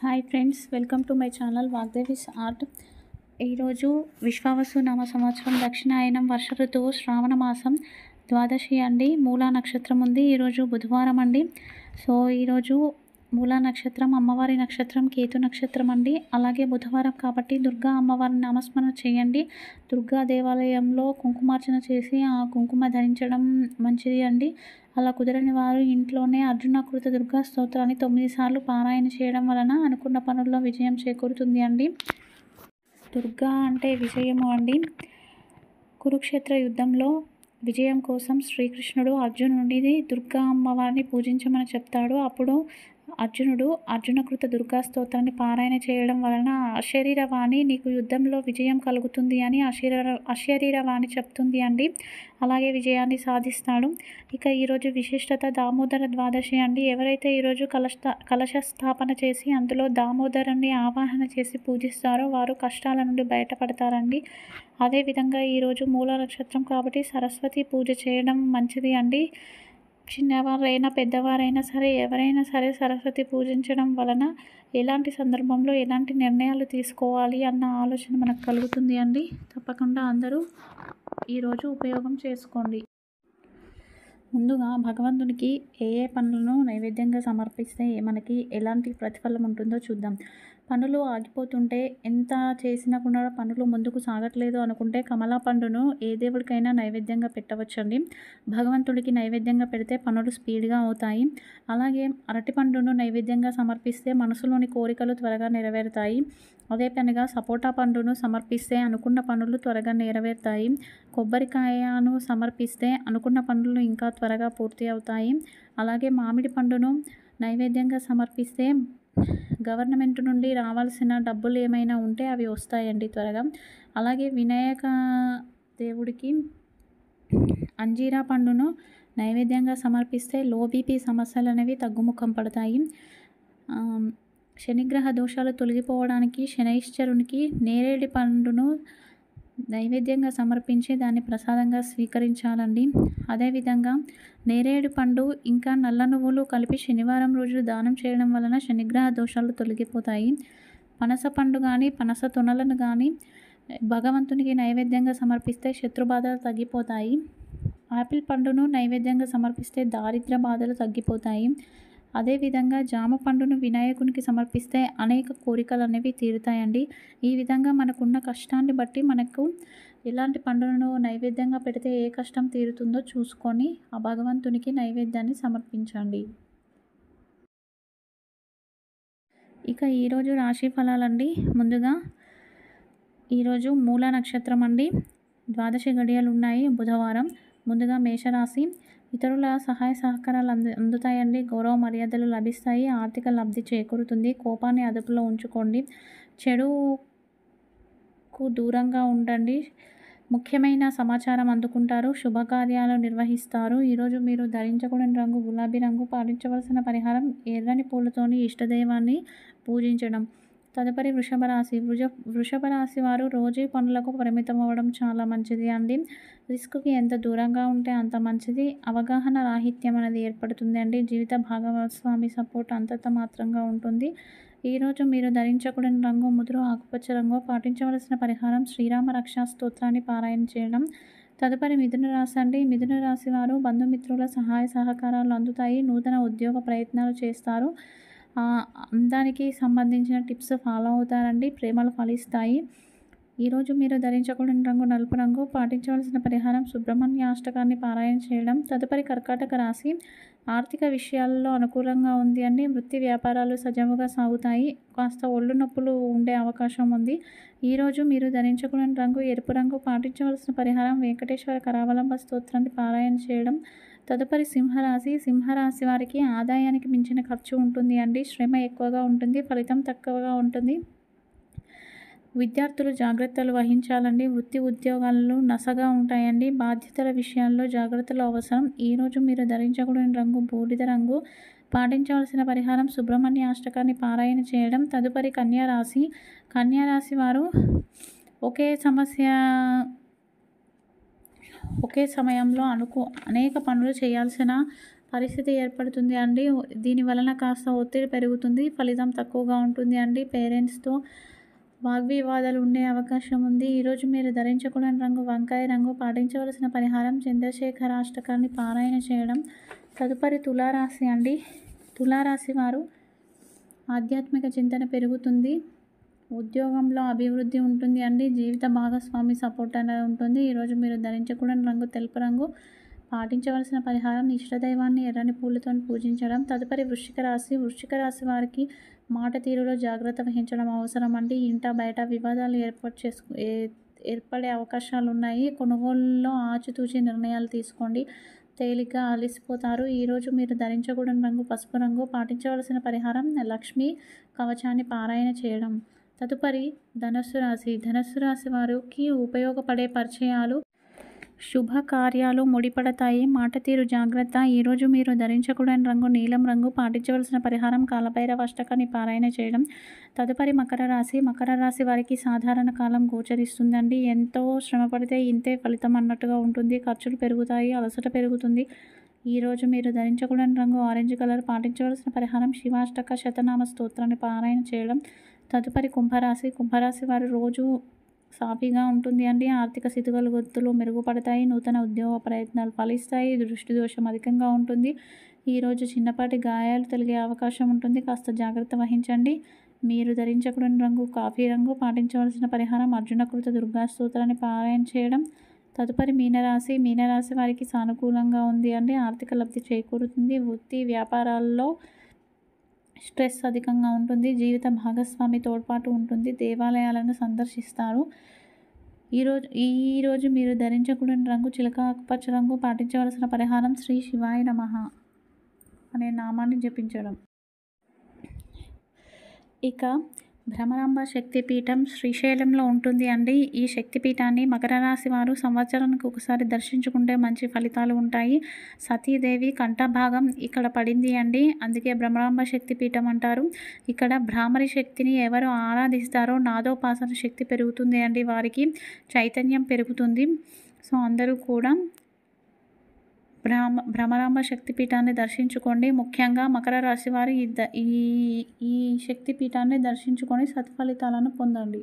Hi friends, welcome to my channel Vagdevi's art. ఈరోజు విశ్వావసు నామ సంవత్సరం దక్షిణాయనం వర్ష ఋతువు శ్రావణ మాసం ద్వాదశి అండి. మూలా నక్షత్రం ఉంది. ఈరోజు బుధవారం అండి. సో ఈరోజు మూలా నక్షత్రం, అమ్మవారి నక్షత్రం కేతు నక్షత్రం అండి. అలాగే బుధవారం కాబట్టి దుర్గా అమ్మవారిని నామస్మరణ చేయండి. దుర్గా దేవాలయంలో కుంకుమార్చన చేసి ఆ కుంకుమ ధరించడం మంచిది అండి. అలా కుదరని వారు ఇంట్లోనే అర్జునాకృత దుర్గా స్తోత్రాన్ని 9 సార్లు పారాయణ చేయడం వలన అనుకున్న పనుల్లో విజయం చేకూరుతుంది అండి. దుర్గా అంటే విజయము అండి. కురుక్షేత్ర యుద్ధంలో విజయం కోసం శ్రీకృష్ణుడు అర్జునుడిని దుర్గా అమ్మవారిని పూజించమని చెప్తాడు. అప్పుడు అర్జునుడు అర్జునకృత దుర్గా స్తోత్రాన్ని పారాయణ చేయడం వలన అశరీరవాణి నీకు యుద్ధంలో విజయం కలుగుతుంది అని అశరీరవాణి చెప్తుంది అండి. అలాగే విజయాన్ని సాధిస్తాడు. ఇక ఈరోజు విశిష్టత దామోదర ద్వాదశి అండి. ఎవరైతే ఈరోజు కలశ స్థాపన చేసి అందులో దామోదరుని ఆవాహన చేసి పూజిస్తారో వారు కష్టాల నుండి బయటపడతారండి. అదేవిధంగా ఈరోజు మూల నక్షత్రం కాబట్టి సరస్వతి పూజ చేయడం మంచిది అండి. చిన్నవారైనా పెద్దవారైనా సరే ఎవరైనా సరే సరస్వతి పూజించడం వలన ఎలాంటి సందర్భంలో ఎలాంటి నిర్ణయాలు తీసుకోవాలి అన్న ఆలోచన మనకు కలుగుతుంది అండి. తప్పకుండా అందరూ ఈరోజు ఉపయోగం చేసుకోండి. ముందుగా భగవంతునికి ఏ పనులను నైవేద్యంగా సమర్పిస్తే మనకి ఎలాంటి ప్రతిఫలం ఉంటుందో చూద్దాం. పనులు ఆగిపోతుంటే, ఎంత చేసినా కూడా పనులు ముందుకు సాగట్లేదు అనుకుంటే కమలా పండును ఏ దేవుడికైనా నైవేద్యంగా పెట్టవచ్చండి. భగవంతుడికి నైవేద్యంగా పెడితే పనులు స్పీడ్గా అవుతాయి. అలాగే అరటి పండును నైవేద్యంగా సమర్పిస్తే మనసులోని కోరికలు త్వరగా నెరవేరుతాయి. అదే పనిగా సపోటా పండును సమర్పిస్తే అనుకున్న పనులు త్వరగా నెరవేరుతాయి. కొబ్బరికాయను సమర్పిస్తే అనుకున్న పనులు ఇంకా త్వరగా పూర్తి అవుతాయి. అలాగే మామిడి పండును నైవేద్యంగా సమర్పిస్తే గవర్నమెంట్ నుండి రావాల్సిన డబ్బులు ఏమైనా ఉంటే అవి వస్తాయండి త్వరగా. అలాగే వినాయక దేవుడికి అంజీరా పండును నైవేద్యంగా సమర్పిస్తే లో బీపీ సమస్యలు అనేవి తగ్గుముఖం పడతాయి. శనిగ్రహ దోషాలు తొలగిపోవడానికి శనైశ్చరునికి నేరేడి పండును నైవేద్యంగా సమర్పించి దాన్ని ప్రసాదంగా స్వీకరించాలండి. అదేవిధంగా నేరేడు పండు ఇంకా నల్ల నువ్వులు కలిపి శనివారం రోజు దానం చేయడం వలన శనిగ్రహ దోషాలు తొలగిపోతాయి. పనస పండు కానీ పనస తొనలను కానీ భగవంతునికి నైవేద్యంగా సమర్పిస్తే శత్రుబాధలు తగ్గిపోతాయి. ఆపిల్ పండును నైవేద్యంగా సమర్పిస్తే దారిద్ర్య బాధలు తగ్గిపోతాయి. అదేవిధంగా జామ పండును వినాయకునికి సమర్పిస్తే అనేక కోరికలు అనేవి తీరుతాయండి. ఈ విధంగా మనకున్న కష్టాన్ని బట్టి మనకు ఎలాంటి పండును నైవేద్యంగా పెడితే ఏ కష్టం తీరుతుందో చూసుకొని ఆ భగవంతునికి నైవేద్యాన్ని సమర్పించండి. ఇక ఈరోజు రాశి ఫలాలండి. ముందుగా ఈరోజు మూల నక్షత్రం అండి. ద్వాదశి గడియలు ఉన్నాయి. బుధవారం. ముందుగా మేషరాశి. ఇతరుల సహాయ సహకారాలు అందుతాయండి. గౌరవ మర్యాదలు లభిస్తాయి. ఆర్థిక లబ్ధి చేకూరుతుంది. కోపాన్ని అదుపులో ఉంచుకోండి. చెడుకు దూరంగా ఉండండి. ముఖ్యమైన సమాచారం అందుకుంటారు. శుభకార్యాలు నిర్వహిస్తారు. ఈరోజు మీరు ధరించకూడని రంగు గులాబీ రంగు. పాటించవలసిన పరిహారం ఎర్రని పూలతోని ఇష్టదైవాన్ని పూజించడం. తదుపరి వృషభ రాశి. వృషభ రాశి వారు రోజు పనులకు పరిమితం అవ్వడం చాలా మంచిది అండి. రిస్క్కి ఎంత దూరంగా ఉంటే అంత మంచిది. అవగాహన రాహిత్యం అనేది ఏర్పడుతుంది అండి. జీవిత భాగస్వామి సపోర్ట్ అంతంత మాత్రంగా ఉంటుంది. ఈరోజు మీరు ధరించకూడని రంగు ముదురు ఆకుపచ్చ రంగు. పాటించవలసిన పరిహారం శ్రీరామ రక్షా స్తోత్రాన్ని పారాయణ చేయడం. తదుపరి మిథున రాశి అండి. మిథున రాశి వారు బంధుమిత్రుల సహాయ సహకారాలు అందుతాయి. నూతన ఉద్యోగ ప్రయత్నాలు చేస్తారు. అందానికి సంబంధించిన టిప్స్ ఫాలో అవుతారండి. ప్రేమలు ఫలిస్తాయి. ఈరోజు మీరు ధరించకూడని రంగు నలుపు రంగు. పాటించవలసిన పరిహారం సుబ్రహ్మణ్య అష్టకాన్ని పారాయణ చేయడం. తదుపరి కర్కాటక రాశి. ఆర్థిక విషయాల్లో అనుకూలంగా ఉంది అండి. వృత్తి వ్యాపారాలు సజావుగా సాగుతాయి. కాస్త ఒళ్ళు నొప్పులు ఉండే అవకాశం ఉంది. ఈరోజు మీరు ధరించకూడని రంగు ఎరుపు రంగు. పాటించవలసిన పరిహారం వెంకటేశ్వర కరావలంబ స్తోత్రాన్ని పారాయణ చేయడం. తదుపరి సింహరాశి. సింహరాశి వారికి ఆదాయానికి మించిన ఖర్చు ఉంటుంది అండి. శ్రమ ఎక్కువగా ఉంటుంది. ఫలితం తక్కువగా ఉంటుంది. విద్యార్థులు జాగ్రత్తలు వహించాలండి. వృత్తి ఉద్యోగాలు నసగా ఉంటాయండి. బాధ్యతల విషయాల్లో జాగ్రత్తలు అవసరం. ఈరోజు మీరు ధరించకూడని రంగు బూడిద రంగు. పాటించవలసిన పరిహారం సుబ్రహ్మణ్య అష్టకాన్ని పారాయణ చేయడం. తదుపరి కన్యారాశి. కన్యారాశి వారు ఒకే సమయంలో అనేక పనులు చేయాల్సిన పరిస్థితి ఏర్పడుతుంది అండి. దీని వలన కాస్త ఒత్తిడి పెరుగుతుంది. ఫలితం తక్కువగా ఉంటుంది అండి. పేరెంట్స్‌తో వాగ్వివాదాలు ఉండే అవకాశం ఉంది. ఈరోజు మీరు ధరించకూడని రంగు వంకాయ రంగు. పాటించవలసిన పరిహారం చంద్రశేఖరాష్టకాన్ని పారాయణ చేయడం. తదుపరి తులారాశి అండి. తులారాశి వారు ఆధ్యాత్మిక చింతన పెరుగుతుంది. ఉద్యోగంలో అభివృద్ధి ఉంటుంది అండి. జీవిత భాగస్వామి సపోర్ట్ అనేది ఉంటుంది. ఈరోజు మీరు ధరించకూడని రంగు తెలుపు రంగు. పాటించవలసిన పరిహారం ఇష్టదైవాన్ని ఎర్రని పూలతో పూజించడం. తదుపరి వృశ్చిక రాశి. వృశ్చిక రాశి వారికి మాట తీరులో జాగ్రత్త వహించడం అవసరం అండి. ఇంట బయట వివాదాలు ఏర్పడే అవకాశాలు ఉన్నాయి. కొనుగోలులో ఆచితూచి నిర్ణయాలు తీసుకోండి. తేలిగ్గా అలసిపోతారు. ఈరోజు మీరు ధరించకూడని రంగు పసుపు రంగు. పాటించవలసిన పరిహారం లక్ష్మీ కవచాన్ని పారాయణ చేయడం. తదుపరి ధనుస్సు రాశి. ధనుస్సు రాశి వారికి ఉపయోగపడే పరిచయాలు శుభకార్యాలు ముడిపడతాయి. మాట తీరు జాగ్రత్త. ఈరోజు మీరు ధరించకూడని రంగు నీలం రంగు. పాటించవలసిన పరిహారం కాలభైరవ అష్టకాన్ని పారాయణ చేయడం. తదుపరి మకర రాశి. మకర రాశి వారికి సాధారణ కాలం గోచరిస్తుందండి. ఎంతో శ్రమపడితే ఇంతే ఫలితం అన్నట్టుగా ఉంటుంది. ఖర్చులు పెరుగుతాయి. అలసట పెరుగుతుంది. ఈరోజు మీరు ధరించకూడని రంగు ఆరెంజ్ కలర్. పాటించవలసిన పరిహారం శివాష్టక శతనామ స్తోత్రాన్ని పారాయణ చేయడం. తదుపరి కుంభరాశి. కుంభరాశి వారు రోజు సాఫీగా ఉంటుంది అండి. ఆర్థిక స్థితిగతులు మెరుగుపడతాయి. నూతన ఉద్యోగ ప్రయత్నాలు ఫలిస్తాయి. దృష్టి దోషం అధికంగా ఉంటుంది. ఈరోజు చిన్నపాటి గాయాలు తొలగే అవకాశం ఉంటుంది. కాస్త జాగ్రత్త వహించండి. మీరు ధరించకూడని రంగు కాఫీ రంగు. పాటించవలసిన పరిహారం అర్జునకృత దుర్గా స్తోత్రాన్ని పారాయణ చేయడం. తదుపరి మీనరాశి. మీనరాశి వారికి సానుకూలంగా ఉంది అండి. ఆర్థిక లబ్ధి చేకూరుతుంది. వృత్తి వ్యాపారాల్లో స్ట్రెస్ అధికంగా ఉంటుంది. జీవిత భాగస్వామి తోడ్పాటు ఉంటుంది. దేవాలయాలను సందర్శిస్తారు. ఈరోజు మీరు ధరించకూడని రంగు చిలక ఆకుపచ్చ రంగు. పాటించవలసిన పరిహారం శ్రీ శివాయ నమః అనే నామాన్ని జపించడం. ఇక భ్రమరాంబ శక్తిపీఠం శ్రీశైలంలో ఉంటుంది అండి. ఈ శక్తిపీఠాన్ని మకర రాశి వారు సంవత్సరానికి ఒకసారి దర్శించుకుంటే మంచి ఫలితాలు ఉంటాయి. సతీదేవి కంఠభాగం ఇక్కడ పడింది అండి. అందుకే భ్రమరాంబ శక్తిపీఠం అంటారు. ఇక్కడ భ్రామరి శక్తిని ఎవరు ఆరాధిస్తారో నాదోపాసన శక్తి పెరుగుతుంది అండి. వారికి చైతన్యం పెరుగుతుంది. సో అందరూ కూడా భ్రమరాంబ శక్తిపీఠాన్ని దర్శించుకోండి. ముఖ్యంగా మకర రాశి వారు ఈ శక్తిపీఠాన్ని దర్శించుకొని సత్ఫలితాలను పొందండి.